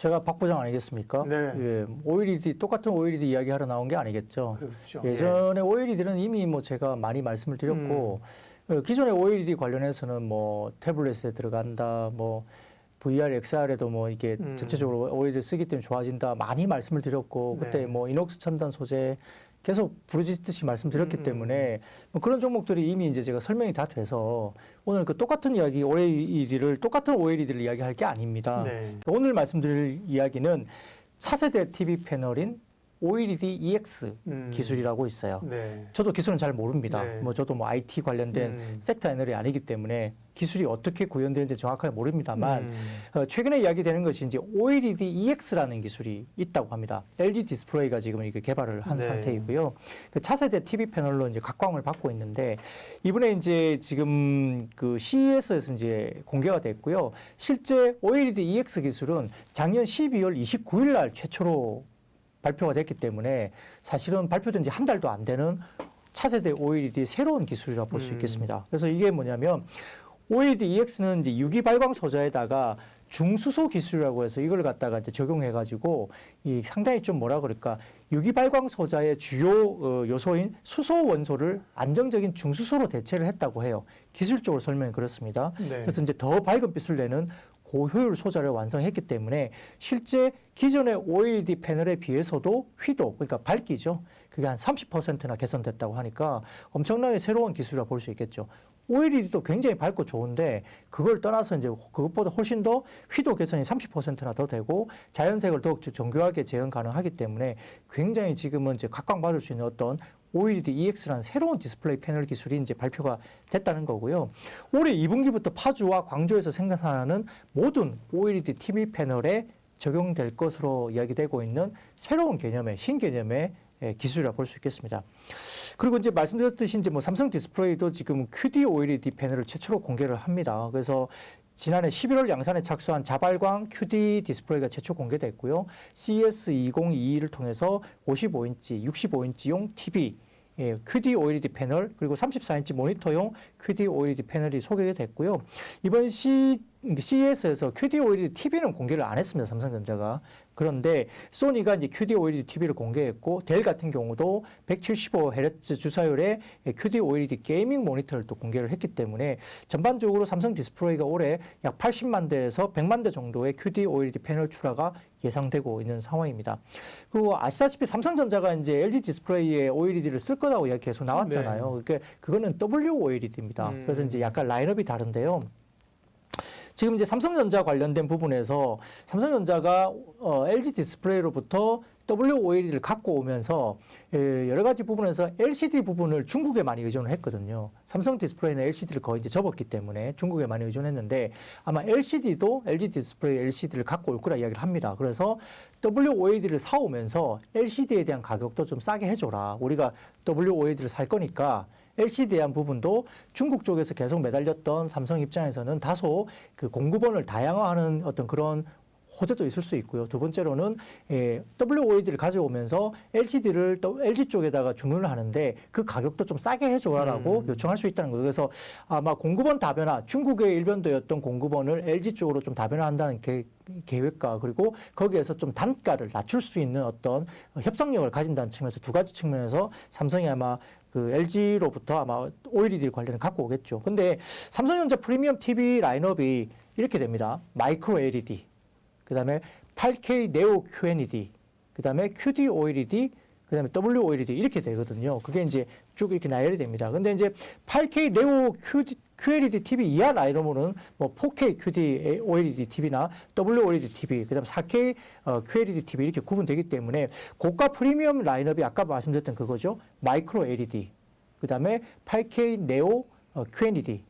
제가 박 부장 아니겠습니까? 네. 예, OLED 똑같은 OLED 이야기하러 나온 게 아니겠죠. 그렇죠. 예전에 OLED는 이미 뭐 제가 많이 말씀을 드렸고 기존의 OLED 관련해서는 뭐 태블릿에 들어간다, 뭐 VR, XR에도 뭐 이게 전체적으로 OLED를 쓰기 때문에 좋아진다 많이 말씀을 드렸고 네. 그때 뭐 이녹스 첨단 소재 계속 부르짖듯이 말씀드렸기 때문에 뭐 그런 종목들이 이미 이제 제가 설명이 다 돼서 오늘 그 똑같은 이야기 똑같은 OLED를 이야기할 게 아닙니다. 네. 오늘 말씀드릴 이야기는 차세대 TV 패널인 OLED EX 기술이라고 있어요. 네. 저도 기술은 잘 모릅니다. 네. 뭐 저도 뭐 IT 관련된 섹터 애널이 아니기 때문에 기술이 어떻게 구현되는지 정확하게 모릅니다만 최근에 이야기되는 것이 이제 OLED EX라는 기술이 있다고 합니다. LG 디스플레이가 지금 이게 개발을 한 네. 상태이고요. 그 차세대 TV 패널로 이제 각광을 받고 있는데 이번에 이제 지금 그 CES에서 이제 공개가 됐고요. 실제 OLED EX 기술은 작년 12월 29일 날 최초로 발표가 됐기 때문에 사실은 발표된 지 한 달도 안 되는 차세대 OLED 새로운 기술이라고 볼 수 있겠습니다. 그래서 이게 뭐냐면 OLED EX는 이제 유기 발광 소자에다가 중수소 기술이라고 해서 이걸 갖다가 이제 적용해가지고 이 상당히 좀 뭐라 그럴까 유기 발광 소자의 주요 요소인 수소 원소를 안정적인 중수소로 대체를 했다고 해요. 기술적으로 설명이 그렇습니다. 네. 그래서 이제 더 밝은 빛을 내는 고효율 소자를 완성했기 때문에 실제 기존의 OLED 패널에 비해서도 휘도 그러니까 밝기죠. 그게 한 30%나 개선됐다고 하니까 엄청나게 새로운 기술이라고 볼 수 있겠죠. OLED도 굉장히 밝고 좋은데 그걸 떠나서 이제 그것보다 훨씬 더 휘도 개선이 30%나 더 되고 자연색을 더욱 정교하게 재현 가능하기 때문에 굉장히 지금은 이제 각광받을 수 있는 어떤 OLED EX라는 새로운 디스플레이 패널 기술이 이제 발표가 됐다는 거고요. 올해 2분기부터 파주와 광주에서 생산하는 모든 OLED TV 패널에 적용될 것으로 이야기되고 있는 새로운 개념의 신개념의 기술이라고 볼 수 있겠습니다. 그리고 이제 말씀드렸듯이 이제 뭐 삼성 디스플레이도 지금 QD OLED 패널을 최초로 공개를 합니다. 그래서 지난해 11월 양산에 착수한 자발광 QD 디스플레이가 최초 공개됐고요. CES 2022를 통해서 55인치, 65인치용 TV, QD OLED 패널 그리고 34인치 모니터용 QD OLED 패널이 소개가 됐고요. 이번 CES에서 QD OLED TV는 공개를 안 했습니다. 삼성전자가. 그런데 소니가 이제 QD OLED TV를 공개했고 델 같은 경우도 175Hz 주사율의 QD OLED 게이밍 모니터를 또 공개를 했기 때문에 전반적으로 삼성 디스플레이가 올해 약 80만 대에서 100만 대 정도의 QD OLED 패널 출하가 예상되고 있는 상황입니다. 그리고 아시다시피 삼성전자가 이제 LG 디스플레이에 OLED를 쓸 거라고 이야기 계속 나왔잖아요. 네. 그러니까 그거는 WOLED입니다. 그래서 이제 약간 라인업이 다른데요. 지금 이제 삼성전자 관련된 부분에서 삼성전자가 LG 디스플레이로부터 WOLED를 갖고 오면서 여러 가지 부분에서 LCD 부분을 중국에 많이 의존을 했거든요. 삼성 디스플레이는 LCD를 거의 이제 접었기 때문에 중국에 많이 의존했는데 아마 LCD도 LG 디스플레이 LCD를 갖고 올 거라 이야기를 합니다. 그래서 WOLED를 사오면서 LCD에 대한 가격도 좀 싸게 해줘라. 우리가 WOLED를 살 거니까 LCD에 대한 부분도 중국 쪽에서 계속 매달렸던 삼성 입장에서는 다소 그 공급원을 다양화하는 어떤 그런 호재도 있을 수 있고요. 두 번째로는 WOLED를 가져오면서 LCD를 또 LG 쪽에다가 주문을 하는데 그 가격도 좀 싸게 해줘라라고 요청할 수 있다는 거예요. 그래서 아마 공급원 다변화, 중국의 일변도였던 공급원을 LG 쪽으로 좀 다변화한다는 계획과 그리고 거기에서 좀 단가를 낮출 수 있는 어떤 협상력을 가진다는 측면에서 두 가지 측면에서 삼성이 아마 그 LG로부터 아마 OLED 관련을 갖고 오겠죠. 근데 삼성전자 프리미엄 TV 라인업이 이렇게 됩니다. 마이크로 LED, 그 다음에 8K 네오 QNED, 그 다음에 QD OLED, 그 다음에 WOLED 이렇게 되거든요. 그게 이제 쭉 이렇게 나열이 됩니다. 근데 이제 8K 네오 QLED TV 이하 라인업은 뭐 4K QD OLED TV나 WOLED TV, 그 다음에 4K QLED TV 이렇게 구분되기 때문에 고가 프리미엄 라인업이 아까 말씀드렸던 그거죠. 마이크로 LED, 그 다음에 8K 네오 QNED,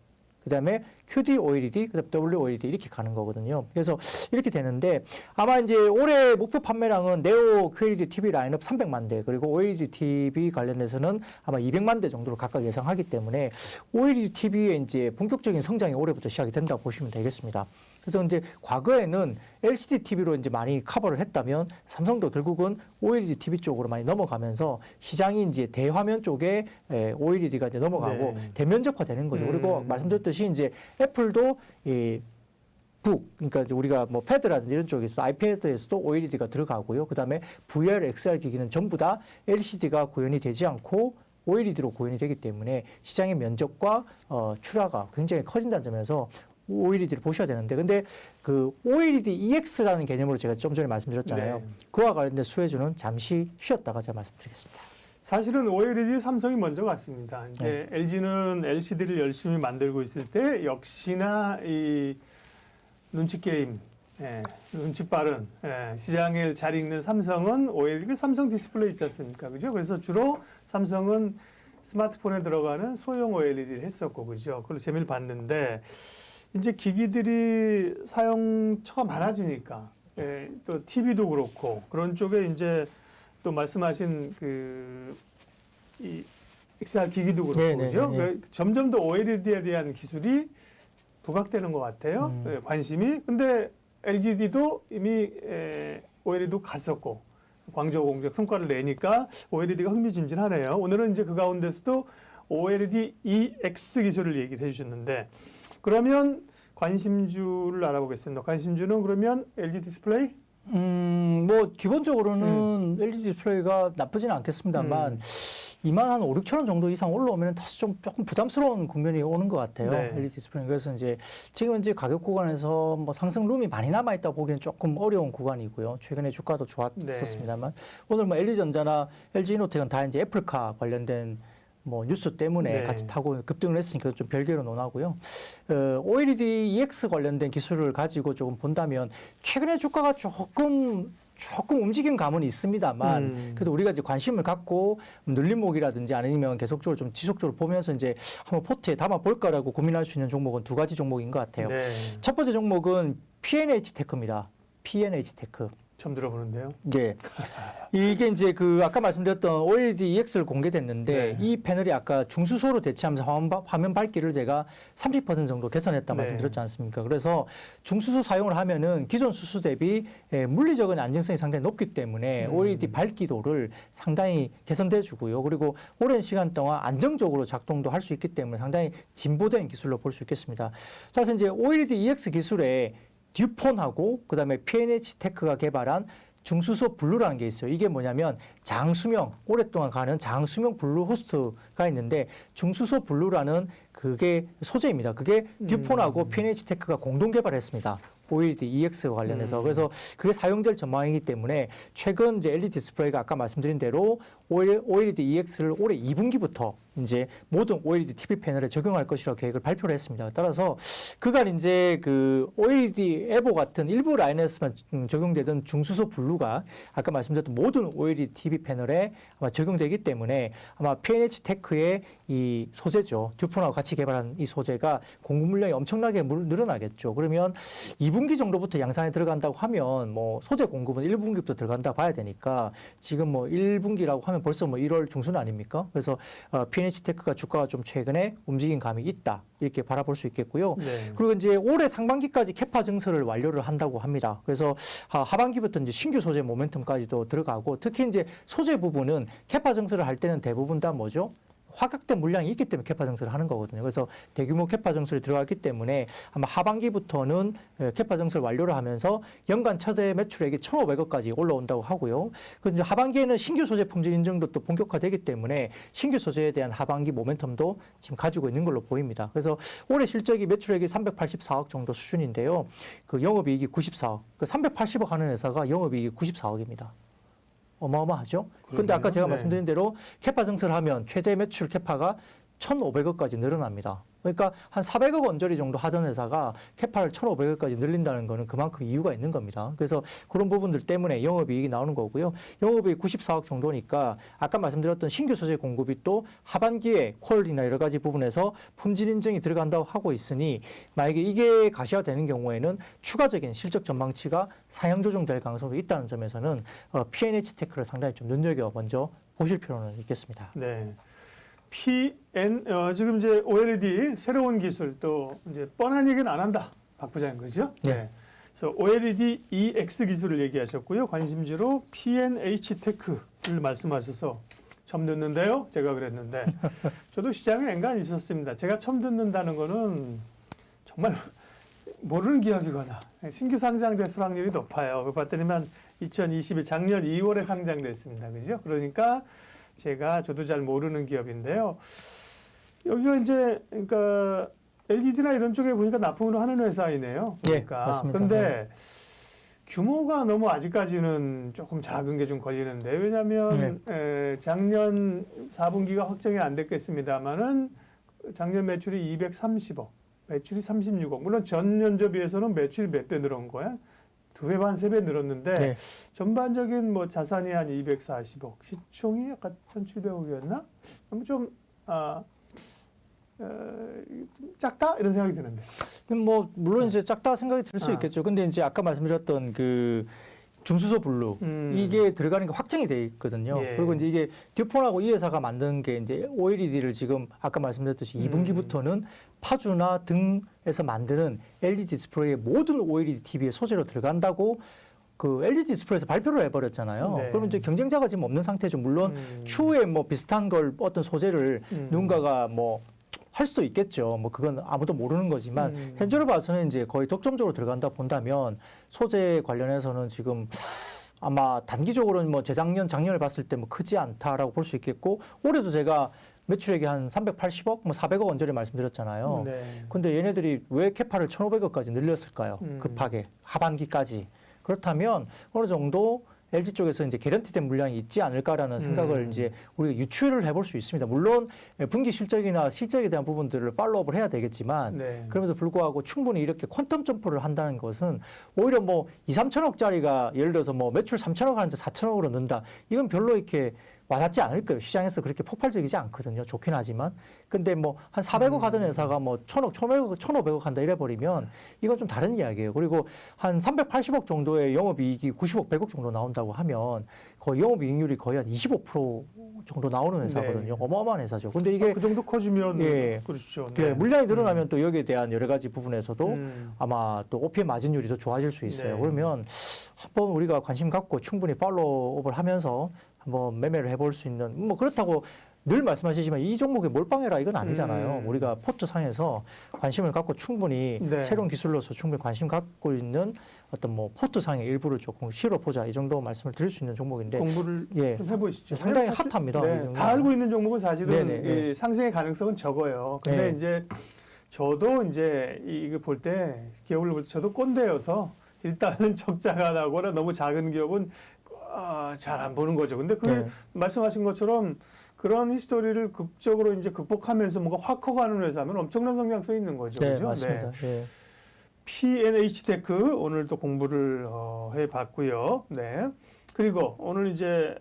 그 다음에 QD OLED, 그 다음에 WOLED 이렇게 가는 거거든요. 그래서 이렇게 되는데 아마 이제 올해 목표 판매량은 네오 QLED TV 라인업 300만 대, 그리고 OLED TV 관련해서는 아마 200만 대 정도로 각각 예상하기 때문에 OLED TV의 이제 본격적인 성장이 올해부터 시작이 된다고 보시면 되겠습니다. 그래서 이제 과거에는 LCD TV로 이제 많이 커버를 했다면 삼성도 결국은 OLED TV 쪽으로 많이 넘어가면서 시장이 이제 대화면 쪽에 OLED가 이제 넘어가고 네. 대면적화되는 거죠. 그리고 말씀드렸듯이 이제 애플도 이 북, 그러니까 이제 우리가 뭐 패드라든지 이런 쪽에서 아이패드에서도 OLED가 들어가고요. 그다음에 VR, XR 기기는 전부 다 LCD가 구현이 되지 않고 OLED로 구현이 되기 때문에 시장의 면적과 출하가 굉장히 커진다는 점에서 OLED를 보셔야 되는데, 근데 그 OLED EX라는 개념으로 제가 좀 전에 말씀드렸잖아요. 네. 그와 관련된 수혜주는 잠시 쉬었다가 제가 말씀드리겠습니다. 사실은 OLED 삼성이 먼저 갔습니다. 이제 네. LG는 LCD를 열심히 만들고 있을 때 역시나 이 눈치 게임, 눈치 빠른 시장을 잘 읽는 삼성은 OLED 삼성 디스플레이 있지 않습니까? 그죠? 그래서 주로 삼성은 스마트폰에 들어가는 소형 OLED를 했었고, 그죠? 그걸 재미를 봤는데 이제 기기들이 사용처가 많아지니까 또 TV도 그렇고 그런 쪽에 이제 또 말씀하신 이 XR 기기도 그렇고 네네네. 그죠? 그러니까 점점 더 OLED에 대한 기술이 부각되는 것 같아요. 관심이. 근데 LGD도 이미 OLED도 갔었고 광저우 공장 성과를 내니까 OLED가 흥미진진하네요. 오늘은 이제 그 가운데서도 OLED EX 기술을 얘기를 해주셨는데 그러면 관심주를 알아보겠습니다. 관심주는 그러면 LG 디스플레이? 뭐 기본적으로는 LG 디스플레이가 나쁘지는 않겠습니다만 2만 한 5, 6천 원 정도 이상 올라오면 다시 좀 조금 부담스러운 국면이 오는 것 같아요. 네. LG 디스플레이. 그래서 이제 지금 이제 가격 구간에서 뭐 상승 룸이 많이 남아 있다 보기에는 조금 어려운 구간이고요. 최근에 주가도 좋았었습니다만 오늘 뭐 LG전자나 LG이노텍은 다 이제 애플카 관련된 뭐 뉴스 때문에 같이 타고 급등을 했으니까 좀 별개로 논하고요. OLED EX 관련된 기술을 가지고 조금 본다면 최근에 주가가 조금 움직인 감은 있습니다만 그래도 우리가 이제 관심을 갖고 눌림목이라든지 아니면 계속적으로 좀 지속적으로 보면서 이제 한번 포트에 담아 볼까라고 고민할 수 있는 종목은 두 가지 종목인 것 같아요. 네. 첫 번째 종목은 P&H 테크입니다. P&H 테크. 처음 들어보는데요. 네. 이게 이제 아까 말씀드렸던 OLED EX를 공개됐는데 이 패널이 아까 중수소로 대체하면서 화면 밝기를 제가 30% 정도 개선했다 말씀드렸지 않습니까? 그래서 중수소 사용을 하면은 기존 수소 대비 물리적인 안정성이 상당히 높기 때문에 OLED 밝기도를 상당히 개선돼 주고요. 그리고 오랜 시간 동안 안정적으로 작동도 할 수 있기 때문에 상당히 진보된 기술로 볼 수 있겠습니다. 그래서 이제 OLED EX 기술에 듀폰하고 그다음에 P&H 테크가 개발한 중수소 블루라는 게 있어요. 이게 뭐냐면 장수명, 오랫동안 가는 장수명 블루 호스트가 있는데 중수소 블루라는 그게 소재입니다. 그게 듀폰하고 P&H 테크가 공동 개발했습니다. OLED EX와 관련해서. 그래서 그게 사용될 전망이기 때문에 최근 이제 LG 디스플레이가 아까 말씀드린 대로 OLED EX를 올해 2분기부터 이제 모든 OLED TV 패널에 적용할 것이라고 계획을 발표를 했습니다. 따라서 그간 이제 OLED 에보 같은 일부 라인에서만 적용되던 중수소 블루가 아까 말씀드렸던 모든 OLED TV 패널에 아마 적용되기 때문에 아마 P&H 테크의 이 소재죠. 듀폰하고 같이 개발한 이 소재가 공급 물량이 엄청나게 늘어나겠죠. 그러면 2분기 정도부터 양산에 들어간다고 하면 뭐 소재 공급은 1분기부터 들어간다 봐야 되니까 지금 뭐 1분기라고 하면 벌써 뭐 1월 중순 아닙니까? 그래서 P&H 테크가 주가가 좀 최근에 움직인 감이 있다. 이렇게 바라볼 수 있겠고요. 네. 그리고 이제 올해 상반기까지 캐파 증설을 완료를 한다고 합니다. 그래서 하반기부터 이제 신규 소재 모멘텀까지도 들어가고 특히 이제 소재 부분은 캐파 증설을 할 때는 대부분 다 뭐죠? 확약된 물량이 있기 때문에 캐파 증설을 하는 거거든요. 그래서 대규모 캐파 증설이 들어갔기 때문에 아마 하반기부터는 캐파 증설 완료를 하면서 연간 최대 매출액이 1,500억까지 올라온다고 하고요. 그래서 이제 하반기에는 신규 소재 품질 인증도 또 본격화되기 때문에 신규 소재에 대한 하반기 모멘텀도 지금 가지고 있는 걸로 보입니다. 그래서 올해 실적이 매출액이 384억 정도 수준인데요. 그 영업이익이 94억. 그 380억 하는 회사가 영업이익이 94억입니다. 어마어마하죠. 그런데 아까 제가 말씀드린 대로 캐파 증설을 하면 최대 매출 캐파가 1,500억까지 늘어납니다. 그러니까 한 400억 원저리 정도 하던 회사가 캐파를 1,500억까지 늘린다는 거는 그만큼 이유가 있는 겁니다. 그래서 그런 부분들 때문에 영업이익이 나오는 거고요. 영업이익 94억 정도니까 아까 말씀드렸던 신규 소재 공급이 또 하반기에 퀄이나 여러 가지 부분에서 품질 인증이 들어간다고 하고 있으니 만약에 이게 가시화되는 경우에는 추가적인 실적 전망치가 상향 조정될 가능성도 있다는 점에서는 P&H 테크를 상당히 좀 눈여겨 먼저 보실 필요는 있겠습니다. 네. 지금 이제 OLED 새로운 기술 또 이제 뻔한 얘기는 안 한다. 박 부장님 그렇죠? 네. 그래서 OLED EX 기술을 얘기하셨고요. 관심지로 P&H 테크를 말씀하셔서 처음 듣는데요. 제가 그랬는데 저도 시장에 앵간히 있었습니다. 제가 처음 듣는다는 거는 정말 모르는 기업이거나 신규 상장될 수확률이 높아요. 그 봤더니만 2020년 작년 2월에 상장됐습니다. 그죠? 그러니까 저도 잘 모르는 기업인데요. 여기가 이제 그러니까 LGD나 이런 쪽에 보니까 납품을 하는 회사이네요. 그러니까. 예, 맞습니다. 근데 규모가 너무 아직까지는 조금 작은 게 좀 걸리는데 왜냐하면 작년 4분기가 확정이 안 됐겠습니다만은 작년 매출이 230억, 매출이 36억. 물론 전년도 비해서는 매출이 몇 배 늘은 거야? 2배 반, 3배 늘었는데 네. 전반적인 뭐 자산이 한 240억, 시총이 약간 1,700억이었나? 좀 작다 이런 생각이 드는데. 뭐 물론 이제 작다 생각이 들 수 있겠죠. 근데 이제 아까 말씀드렸던 그 중수소 블루 이게 들어가는 게 확정이 돼 있거든요. 예. 그리고 이제 이게 듀폰하고 이 회사가 만든 게 이제 OLED를 지금 아까 말씀드렸듯이 2분기부터는 파주나 등에서 만드는 LED 디스플레이의 모든 OLED TV의 소재로 들어간다고 그 LG 디스플레이에서 발표를 해버렸잖아요. 네. 그러면 이제 경쟁자가 지금 없는 상태죠. 물론 추후에 뭐 비슷한 걸 어떤 소재를 누군가가 뭐 할 수도 있겠죠. 뭐 그건 아무도 모르는 거지만 현재로 봐서는 이제 거의 독점적으로 들어간다 본다면 소재 관련해서는 지금 아마 단기적으로는 뭐 재작년, 작년을 봤을 때 뭐 크지 않다라고 볼 수 있겠고 올해도 제가 매출액이 한 380억, 뭐 400억 언저리 말씀드렸잖아요. 네. 근데 얘네들이 왜 캐파를 1,500억까지 늘렸을까요? 급하게 하반기까지. 그렇다면 어느 정도 LG 쪽에서 이제 개런티된 물량이 있지 않을까라는 생각을 이제 우리가 유추를 해볼 수 있습니다. 물론 분기 실적이나 실적에 대한 부분들을 팔로우업을 해야 되겠지만 네. 그럼에도 불구하고 충분히 이렇게 퀀텀 점프를 한다는 것은 오히려 뭐 2, 3천억짜리가 예를 들어서 뭐 매출 3천억 하는데 4천억으로 는다. 이건 별로 이렇게 와닿지 않을 거예요. 시장에서 그렇게 폭발적이지 않거든요. 좋긴 하지만. 근데 뭐 한 400억 하던 회사가 뭐 1,000억, 1,500억, 1,500억 한다 이래버리면 이건 좀 다른 이야기예요. 그리고 한 380억 정도의 영업이익이 90억, 100억 정도 나온다고 하면 거의 영업이익률이 거의 한 25% 정도 나오는 회사거든요. 네. 어마어마한 회사죠. 근데 이게 그 정도 커지면 예. 그렇죠. 네. 물량이 늘어나면 또 여기에 대한 여러 가지 부분에서도 아마 또 OPM 마진율이 더 좋아질 수 있어요. 네. 그러면 한번 우리가 관심 갖고 충분히 팔로우업을 하면서 한번 매매를 해볼 수 있는 뭐 그렇다고 늘 말씀하시지만 이 종목에 몰빵해라 이건 아니잖아요. 우리가 포트 상에서 관심을 갖고 충분히 네. 새로운 기술로서 충분히 관심 갖고 있는 어떤 뭐 포트 상의 일부를 조금 실어보자 이 정도 말씀을 드릴 수 있는 종목인데 공부를 예. 좀 해보시죠. 상당히 사실, 핫합니다. 이 네, 종목은. 다 알고 있는 종목은 사실은 네네, 이 상승의 가능성은 적어요. 근데 네. 이제 저도 이제 이거 볼 때 기업을 볼 때 저도 꼰대여서 일단은 적자가 나거나 너무 작은 기업은 잘 안 보는 거죠. 근데 그게 네. 말씀하신 것처럼 그런 히스토리를 극적으로 이제 극복하면서 뭔가 확 커가는 회사면 엄청난 성장성이 있는 거죠. 네, 그죠? 맞습니다. 예. PNH테크 오늘 또 공부를 해봤고요. 네. 그리고 오늘 이제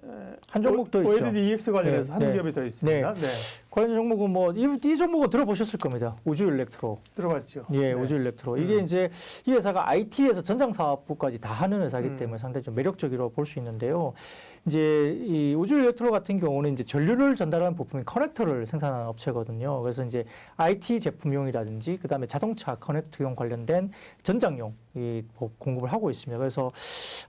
한 종목 더 있죠. OLED EX 관련해서 네, 한 네. 기업이 더 있습니다. 네. 관련 종목은 뭐 이 종목은 들어보셨을 겁니다. 우주 일렉트로. 들어봤죠. 예, 네. 우주 일렉트로. 이게 이제 이 회사가 IT에서 전장 사업부까지 다 하는 회사이기 때문에 상당히 좀 매력적이라고 볼 수 있는데요. 이제 이 우주 일렉트로 같은 경우는 이제 전류를 전달하는 부품인 커넥터를 생산하는 업체거든요. 그래서 이제 IT 제품용이라든지 그다음에 자동차 커넥터용 관련된 전장용 이 공급을 하고 있습니다. 그래서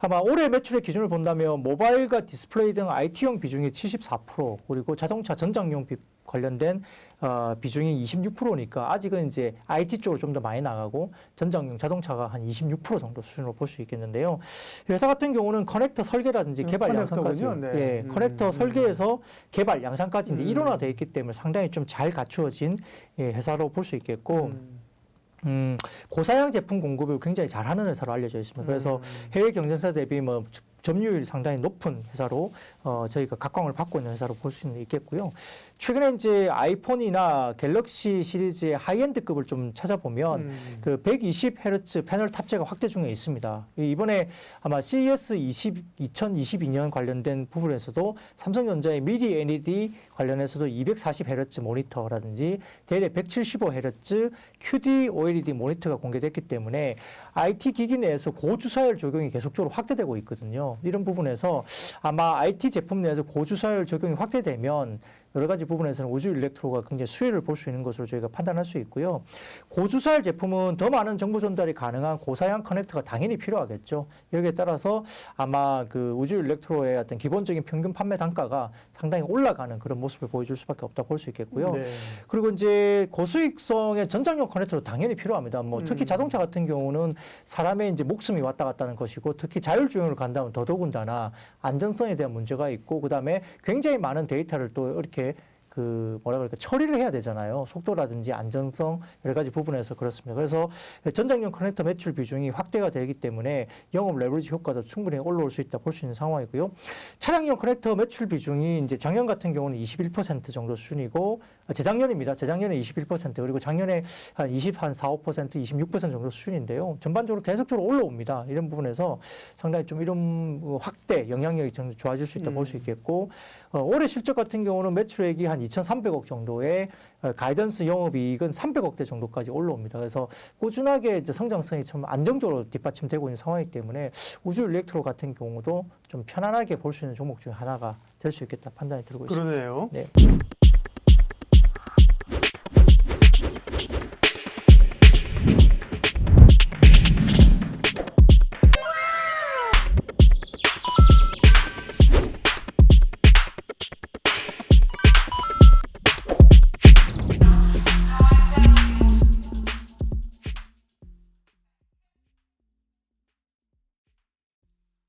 아마 올해 매출의 기준을 본다면 모바일과 디스플레이 등 IT용 비중이 74% 그리고 자동차 전장용 관련된 비중이 26%니까 아직은 이제 IT 쪽으로 좀 더 많이 나가고 전장용 자동차가 한 26% 정도 수준으로 볼 수 있겠는데요. 회사 같은 경우는 커넥터 설계라든지 개발 양산까지, 커넥터군요. 네. 예, 커넥터 설계에서 개발 양산까지 이제 일원화되어 있기 때문에 상당히 좀 잘 갖추어진 예, 회사로 볼 수 있겠고. 고사양 제품 공급을 굉장히 잘하는 회사로 알려져 있습니다. 그래서 해외 경쟁사 대비 뭐 점유율이 상당히 높은 회사로 저희가 각광을 받고 있는 회사로 볼 수는 있겠고요. 최근에 이제 아이폰이나 갤럭시 시리즈의 하이엔드급을 좀 찾아보면 그 120Hz 패널 탑재가 확대 중에 있습니다. 이번에 아마 CES 2022년 관련된 부분에서도 삼성전자의 미디 LED 관련해서도 240Hz 모니터라든지 대략 175Hz QD OLED 모니터가 공개됐기 때문에 IT 기기 내에서 고주사율 적용이 계속적으로 확대되고 있거든요. 이런 부분에서 아마 IT 제품 내에서 고주사율 적용이 확대되면 여러 가지 부분에서는 우주 일렉트로가 굉장히 수혜를 볼 수 있는 것으로 저희가 판단할 수 있고요. 고주사할 제품은 더 많은 정보 전달이 가능한 고사양 커넥터가 당연히 필요하겠죠. 여기에 따라서 아마 그 우주 일렉트로의 어떤 기본적인 평균 판매 단가가 상당히 올라가는 그런 모습을 보여줄 수밖에 없다 볼 수 있겠고요. 네. 그리고 이제 고수익성의 전장용 커넥터도 당연히 필요합니다. 뭐 특히 자동차 같은 경우는 사람의 이제 목숨이 왔다 갔다 하는 것이고 특히 자율주행으로 간다면 더더군다나 안전성에 대한 문제가 있고 그다음에 굉장히 많은 데이터를 또 이렇게 그 뭐라 그럴까 처리를 해야 되잖아요. 속도라든지 안전성 여러 가지 부분에서 그렇습니다. 그래서 전장용 커넥터 매출 비중이 확대가 되기 때문에 영업 레버리지 효과도 충분히 올라올 수 있다 볼 수 있는 상황이고요. 차량용 커넥터 매출 비중이 이제 작년 같은 경우는 21% 정도 수준이고 재작년입니다. 재작년에 21% 그리고 작년에 한 4, 5%, 26% 정도 수준인데요. 전반적으로 계속적으로 올라옵니다. 이런 부분에서 상당히 좀 이런 확대 영향력이 좀 좋아질 수 있다 볼 수 있겠고 올해 실적 같은 경우는 매출액이 한 2,300억 정도의 가이던스 영업이익은 300억대 정도까지 올라옵니다. 그래서 꾸준하게 이제 성장성이 좀 안정적으로 뒷받침되고 있는 상황이기 때문에 우주 일렉트로 같은 경우도 좀 편안하게 볼 수 있는 종목 중에 하나가 될 수 있겠다 판단이 들고 있습니다. 그러네요. 네.